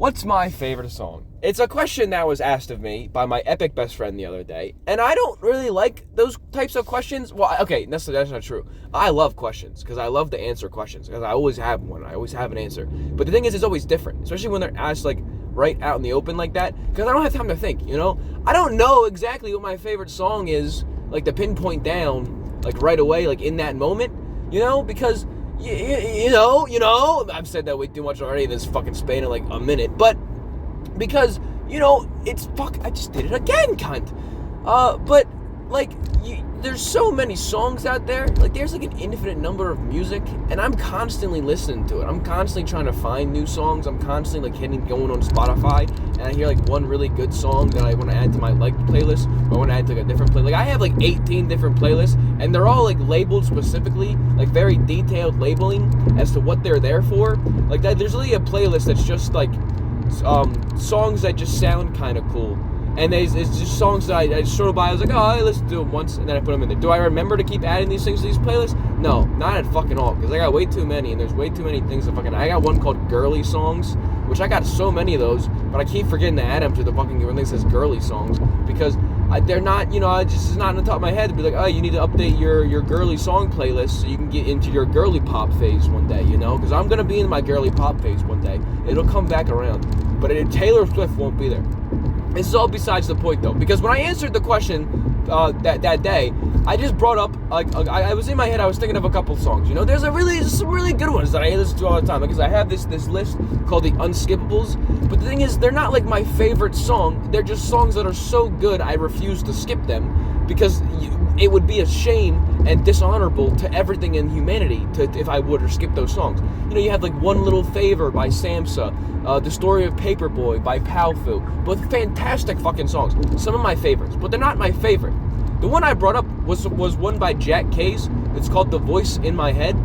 What's my favorite song? It's a question that was asked of me by my epic best friend the other day, and I don't really like those types of questions. Well, okay, that's not true. I love questions because I love to answer questions because I always have one. I always have an answer. But the thing is, it's always different, especially when they're asked like right out in the open like that, because I don't have time to think. I don't know exactly what my favorite song is, like to pinpoint down, like right away, like in that moment. Because. I've said that way too much already in this fucking span of like a minute, but because, it's I just did it again, cunt. But like, there's so many songs out there, like there's like an infinite number of music, and I'm constantly listening to it. I'm constantly trying to find new songs. I'm constantly like going on Spotify, and I hear like one really good song that I want to add to my liked playlist, or I want to add to like a different playlist. Like I have like 18 different playlists, and they're all like labeled specifically, like very detailed labeling as to what they're there for. Like that, there's really a playlist that's just like songs that just sound kind of cool. And it's just songs that I just sort of by. I was like, I listened to them once, and then I put them in there. Do I remember to keep adding these things to these playlists? No, not at fucking all, because I got way too many, and there's way too many things to fucking. I got one called Girly Songs, which I got so many of those, but I keep forgetting to add them to the fucking one that says Girly Songs, because they're not, it's not on the top of my head to be like, oh, you need to update your girly song playlist so you can get into your girly pop phase one day, because I'm gonna be in my girly pop phase one day. It'll come back around, but Taylor Swift won't be there. This is all besides the point, though, because when I answered the question that day, I just brought up, I was in my head, I was thinking of a couple songs, there's some really good ones that I listen to all the time, because I have this list called the Unskippables, but the thing is, they're not like my favorite song, they're just songs that are so good, I refuse to skip them, because it would be a shame and dishonorable to everything in humanity if I would or skip those songs. You have like One Little Favor by Samsa, The Story of Paperboy by Powfu, both fantastic fucking songs. Some of my favorites, but they're not my favorite. The one I brought up was one by Jack Case. It's called The Voice in My Head,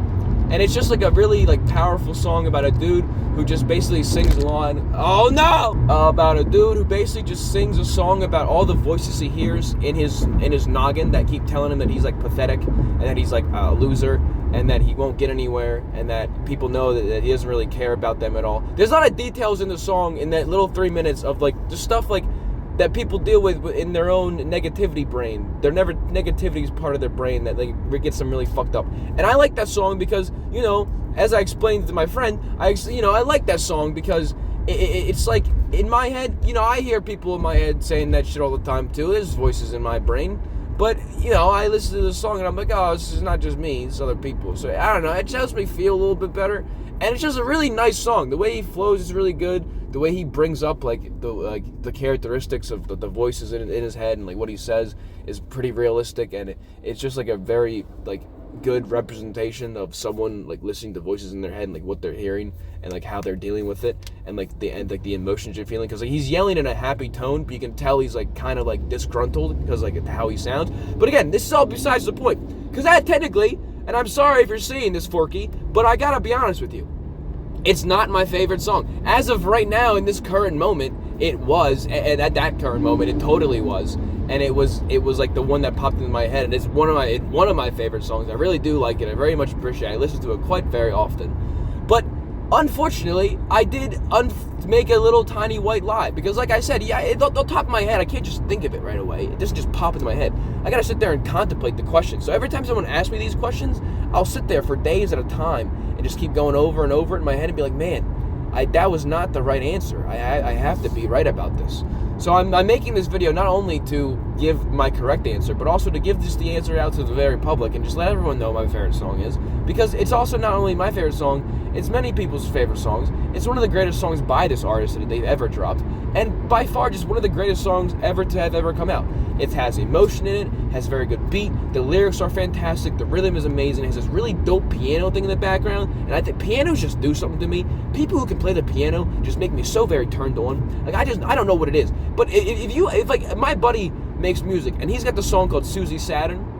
and it's just like a really like powerful song about a dude who just basically sings along. Oh no! About a dude who basically just sings a song about all the voices he hears in his noggin that keep telling him that he's like pathetic and that he's like a loser and that he won't get anywhere and that people know that he doesn't really care about them at all. There's a lot of details in the song in that little 3 minutes of like just stuff like that people deal with in their own negativity brain. Negativity is part of their brain that like gets them really fucked up. And I like that song because, as I explained to my friend, I like that song because it's like in my head, I hear people in my head saying that shit all the time too. There's voices in my brain. But, I listen to the song and I'm like, oh, this is not just me, it's other people. So, I don't know, it just helps me feel a little bit better. And it's just a really nice song. The way he flows is really good. The way he brings up, the characteristics of the voices in his head and, what he says is pretty realistic. And it's just, a very, good representation of someone, listening to voices in their head and, what they're hearing and, how they're dealing with it and, the emotions you're feeling. Because, he's yelling in a happy tone, but you can tell he's, kind of, disgruntled because, how he sounds. But, again, this is all besides the point. Because that technically, and I'm sorry if you're seeing this, Forky, but I gotta be honest with you. It's not my favorite song. As of right now, in this current moment, it was, and at that current moment, it totally was. And it was the one that popped into my head, and it's one of my favorite songs. I really do like it. I very much appreciate it. I listen to it quite very often. But unfortunately, I did make a little tiny white lie because, like I said, the top of my head, I can't just think of it right away. It doesn't just pop into my head. I gotta sit there and contemplate the question. So every time someone asks me these questions, I'll sit there for days at a time and just keep going over and over it in my head and be like, man, that was not the right answer. I have to be right about this. So I'm making this video not only to give my correct answer, but also to give just the answer out to the very public and just let everyone know my favorite song is. Because it's also not only my favorite song, it's many people's favorite songs. It's one of the greatest songs by this artist that they've ever dropped. And by far just one of the greatest songs ever to have ever come out. It has emotion in it, has very good beat, the lyrics are fantastic, the rhythm is amazing, it has this really dope piano thing in the background, and I think pianos just do something to me. People who can play the piano just make me so very turned on. I don't know what it is. But if my buddy makes music, and he's got the song called Susie Saturn,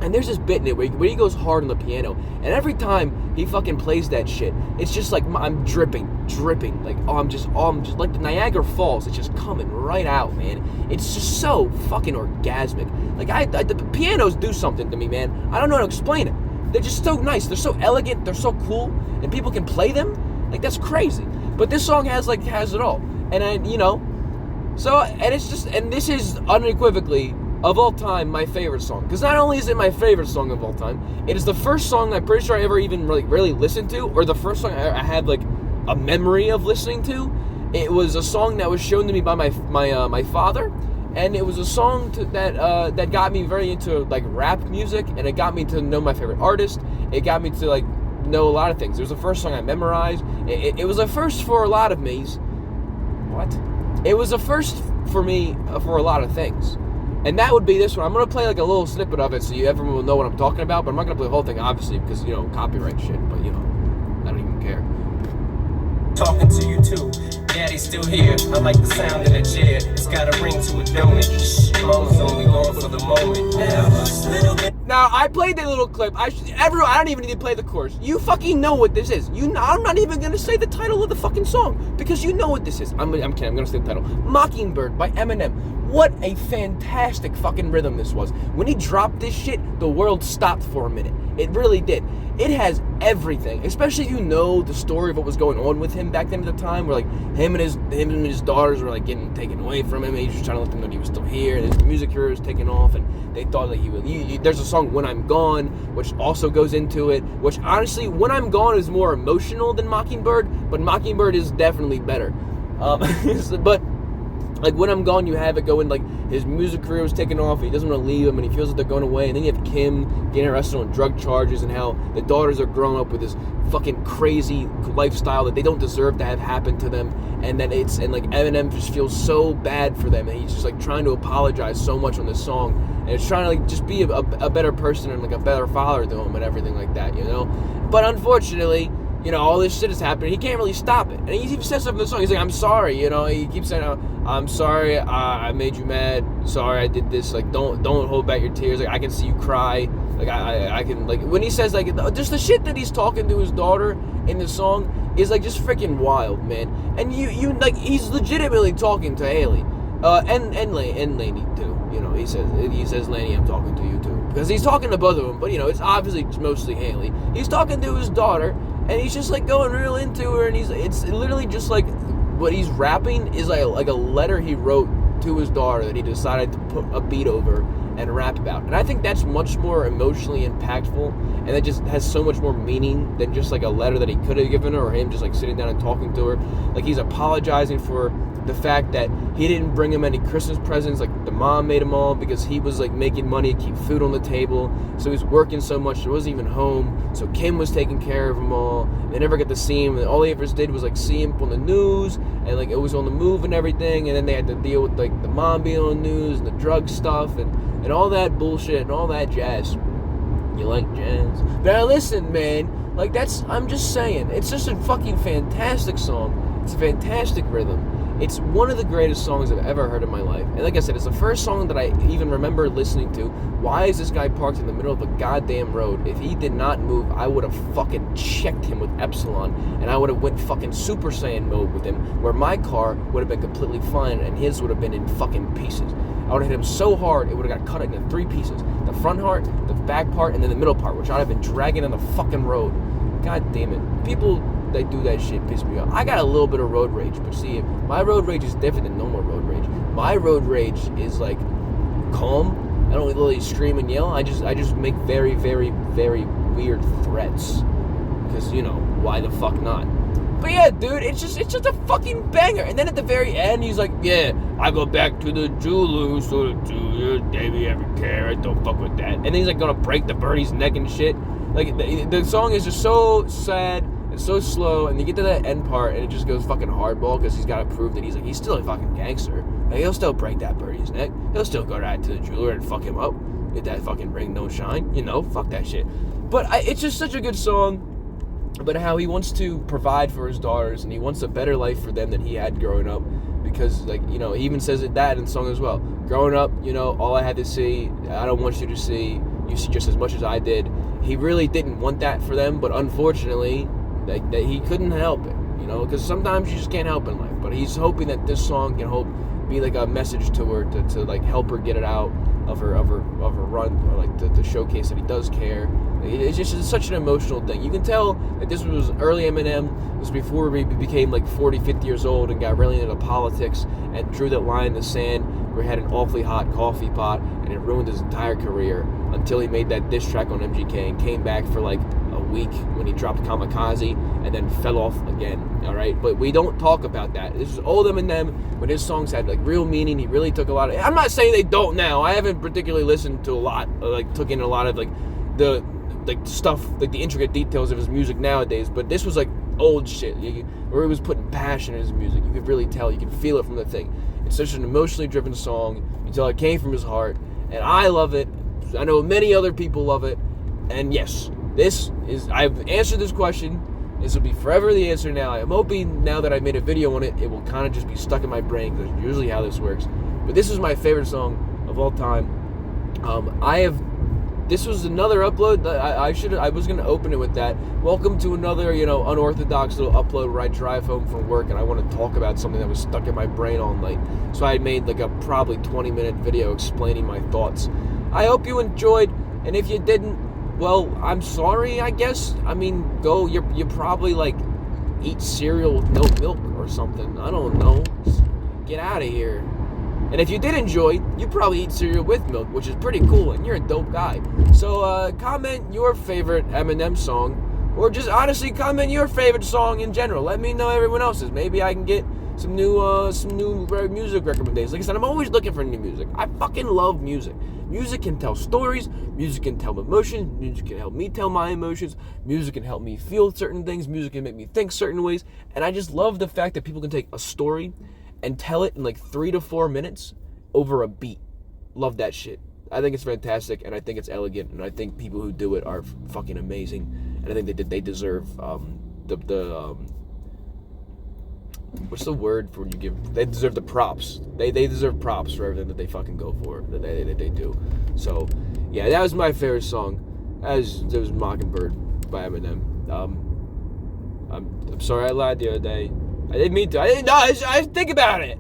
and there's this bit in it where he goes hard on the piano, and every time he fucking plays that shit, it's just like I'm dripping, I'm just like the Niagara Falls. It's just coming right out, man. It's just so fucking orgasmic. The pianos do something to me, man. I don't know how to explain it. They're just so nice. They're so elegant. They're so cool, and people can play them. That's crazy. But this song has it all. And so, and it's just, and this is unequivocally, of all time, my favorite song. Because not only is it my favorite song of all time, it is the first song I'm pretty sure I ever even really listened to, or the first song I had a memory of listening to. It was a song that was shown to me by my father, and it was a song that got me very into rap music, and it got me to know my favorite artist. It got me to know a lot of things. It was the first song I memorized. It was a first for a lot of me's. What? It was a first for me for a lot of things. And that would be this one. I'm going to play a little snippet of it so everyone will know what I'm talking about, but I'm not going to play the whole thing, obviously, because, copyright shit, but, I don't even care. Talking to you too, daddy's still here. I like the sound of that chair. It's got a ring to it, don't it? Shh, mama's only going for the moment. Now, I played that little clip. I don't even need to play the chorus. You fucking know what this is. I'm not even going to say the title of the fucking song, because you know what this is. I'm kidding. I'm going to say the title. Mockingbird by Eminem. What a fantastic fucking rhythm this was. When he dropped this shit, the world stopped for a minute. It really did. It has everything, especially if you know the story of what was going on with him back then at the time, where him and his daughters were getting taken away from him, and he was just trying to let them know he was still here, and his music career was taken off, and they thought he would. There's a song "When I'm Gone," which also goes into it. Which honestly, "When I'm Gone" is more emotional than Mockingbird, but Mockingbird is definitely better. But When I'm Gone, you have it going his music career was taken off, and he doesn't want to leave him, and he feels that they're going away, and then you have Kim getting arrested on drug charges, and how the daughters are growing up with this fucking crazy lifestyle that they don't deserve to have happen to them, and then Eminem just feels so bad for them, and he's just trying to apologize so much on this song, and it's trying to just be a better person and a better father to him and everything like that, But unfortunately, all this shit is happening. He can't really stop it. And he even says something in the song. He's like, I'm sorry, He keeps saying, I'm sorry, I made you mad. Sorry, I did this. Don't hold back your tears. I can see you cry. I can, when he says, just the shit that he's talking to his daughter in the song is, just freaking wild, man. And he's legitimately talking to Haley. And Lainey, too. He says, Lainey, I'm talking to you, too. Because he's talking to both of them, but, it's obviously mostly Haley. He's talking to his daughter, and he's just going real into her, and it's literally just what he's rapping is like a letter he wrote to his daughter that he decided to put a beat over and rap about. And I think that's much more emotionally impactful, and that just has so much more meaning than just a letter that he could have given her, or him just sitting down and talking to her. He's apologizing for the fact that he didn't bring him any Christmas presents, the mom made him all, because he was making money to keep food on the table, so he was working so much he wasn't even home, so Kim was taking care of him all. They never got to see him, and all they ever did was see him on the news, and it was on the move and everything, and then they had to deal with the mom being on the news and the drug stuff and all that bullshit and all that jazz. You like jazz? Now listen, man, I'm just saying, it's just a fucking fantastic song. It's a fantastic rhythm. It's one of the greatest songs I've ever heard in my life. And like I said, it's the first song that I even remember listening to. Why is this guy parked in the middle of a goddamn road? If he did not move, I would have fucking checked him with Epsilon, and I would have went fucking Super Saiyan mode with him, where my car would have been completely fine, and his would have been in fucking pieces. I would have hit him so hard, it would have got cut into 3 pieces. The front part, the back part, and then the middle part, which I'd have been dragging on the fucking road. God damn it. People that do that shit piss me off. I got a little bit of road rage, but see, my road rage is different than normal road rage. My road rage is calm. I don't really scream and yell. I just make very, very, very weird threats. Because, why the fuck not? But yeah, dude, it's just a fucking banger. And then at the very end, he's like, yeah, I go back to the jeweler who sold it to you. Davey ever care? I don't fuck with that. And then he's gonna break the birdie's neck and shit. The song is just so sad. It's so slow, and you get to that end part, and it just goes fucking hardball, because he's got to prove that he's still a fucking gangster. He'll still break that birdie's neck. He'll still go right to the jeweler and fuck him up. Get that fucking ring don't shine. Fuck that shit. But it's just such a good song. But how he wants to provide for his daughters, and he wants a better life for them than he had growing up. Because, he even says that in the song as well. Growing up, all I had to see, I don't want you to see. You see just as much as I did. He really didn't want that for them, but unfortunately, that he couldn't help it, because sometimes you just can't help in life. But he's hoping that this song can be a message to her to help her get it out of her run, or to showcase that he does care, It's just such an emotional thing. You can tell that this was early Eminem. This was before he became like 40, 50 years old and got really into politics and drew that line in the sand where he had an awfully hot coffee pot, and it ruined his entire career until he made that diss track on MGK and came back for like a week when he dropped Kamikaze and then fell off again. All right, but we don't talk about that. This was old Eminem when his songs had like real meaning. He really took a lot of. I'm not saying they don't now. I haven't particularly listened to a lot, took in a lot of the stuff, like the intricate details of his music nowadays. But this was like old shit, where he was putting passion in his music. You could really tell. You could feel it from the thing. It's such an emotionally driven song. You tell it came from his heart, and I love it. I know many other people love it, and yes, I've answered this question. This will be forever the answer now. I'm hoping now that I made a video on it, it will kind of just be stuck in my brain, because usually how this works. But this is my favorite song of all time. This was another upload. I was going to open it with that. Welcome to another, unorthodox little upload where I drive home from work and I want to talk about something that was stuck in my brain all night. So I made like a probably 20-minute video explaining my thoughts. I hope you enjoyed, and if you didn't, well, I'm sorry, I guess. I mean, you probably like eat cereal with no milk or something. I don't know. Just get out of here. And if you did enjoy, you probably eat cereal with milk, which is pretty cool, and you're a dope guy. So comment your favorite Eminem song, or just honestly comment your favorite song in general. Let me know everyone else's. Maybe I can get some new music recommendations. Like I said, I'm always looking for new music. I fucking love music. Music can tell stories. Music can tell emotions. Music can help me tell my emotions. Music can help me feel certain things. Music can make me think certain ways. And I just love the fact that people can take a story and tell it in like 3 to 4 minutes over a beat. Love that shit. I think it's fantastic, and I think it's elegant, and I think people who do it are fucking amazing, and I think they deserve what's the word for when you give? They deserve the props. They deserve props for everything that they fucking go for, that they do. So yeah, that was my favorite song. There was Mockingbird by Eminem. I'm sorry I lied the other day. I didn't mean to. I didn't know. I think about it.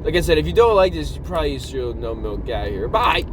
Like I said, if you don't like this, you probably should no milk guy here. Bye.